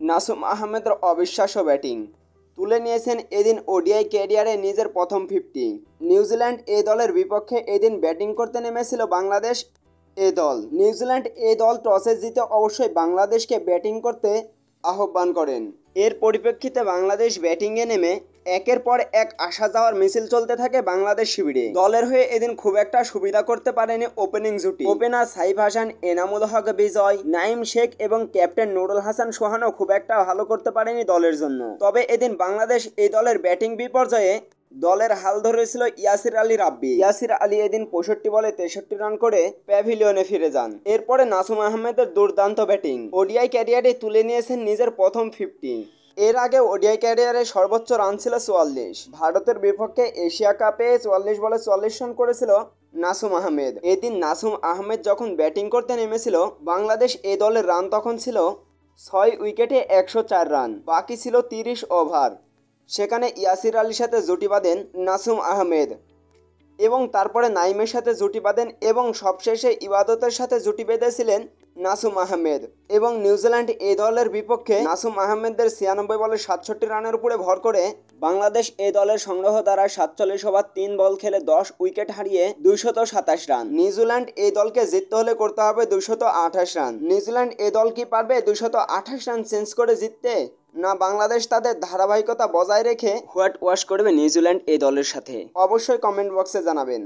নাসুম আহমেদের অবিশ্বাস্য ব্যাটিং তুলে নিয়েছেন এদিন ওডিআই ক্যারিয়ারে নিজের প্রথম 50। নিউজিল্যান্ড এ দলের বিপক্ষে এদিন ব্যাটিং করতে নেমেছিল বাংলাদেশ এ দল। নিউজিল্যান্ড এ দল টসে জিতে অবশ্যই বাংলাদেশকে ব্যাটিং করতে আহ্বান করেন। এর পরিপ্রেক্ষিতে বাংলাদেশ ব্যাটিংয়ে নেমে একের পর এক আসা যাওয়ার মিছিল চলতে থাকে বাংলাদেশ শিবিরে। দলের হয়ে এদিন খুব একটা সুবিধা করতে পারেনি ওপেনিং জুটি। ওপেনার সাইফ হাসান, এনামুল হক বিজয়, নাইম শেখ এবং ক্যাপ্টেন নুরুল হাসান সোহানও খুব একটা ভালো করতে পারেনি দলের জন্য। তবে এদিন বাংলাদেশ এই দলের ব্যাটিং বিপর্যয়ে দলের হাল ধরেছিল ইয়াসির আলী রাব্বি। ইয়াসির আলী এদিন 65 বলে 63 রান করে প্যাভিলিয়নে ফিরে যান। এরপরে নাসুম আহমেদের দুর্দান্ত ব্যাটিং ওডিআই ক্যারিয়ারে তুলে নিয়েছেন নিজের প্রথম 50। এর আগে ওডিআই ক্যারিয়ারে সর্বোচ্চ রান ছিল 44। ভারতের বিপক্ষে এশিয়া কাপে 44 বলে 44 রান করেছিল নাসুম আহমেদ। এদিন নাসুম আহমেদ যখন ব্যাটিং করতে নেমেছিল বাংলাদেশ এই দলের রান তখন ছিল 6 উইকেটে 104 রান, বাকি ছিল 30 ওভার। সেখানে ইয়াসির আলীর সাথে জুটি বাঁধেন নাসুম আহমেদ এবং তারপরে নাইমের সাথে জুটি বাঁধেন এবং সবশেষে ইবাদতের সাথে জুটি বেঁধেছিলেন নাসুম আহমেদ। এবং নিউজিল্যান্ড এই দলের বিপক্ষে নাসুম আহমেদের 96 বলে 67 রানের উপরে ভর করে বাংলাদেশ এই দলের সংগ্রহ দ্বারা 47 ওভার 3 বল খেলে 10 উইকেট হারিয়ে 227 রান। নিউজিল্যান্ড এই দলকে জিততে হলে করতে হবে 228 রান। নিউজিল্যান্ড এই দল কি পারবে 228 রান চেঞ্জ করে জিততে, না বাংলাদেশ তাদের ধারাবাহিকতা বজায় রেখে হোয়াইট ওয়াশ করবে নিউজিল্যান্ড এই দলের সাথে? অবশ্যই কমেন্ট বক্সে জানাবেন।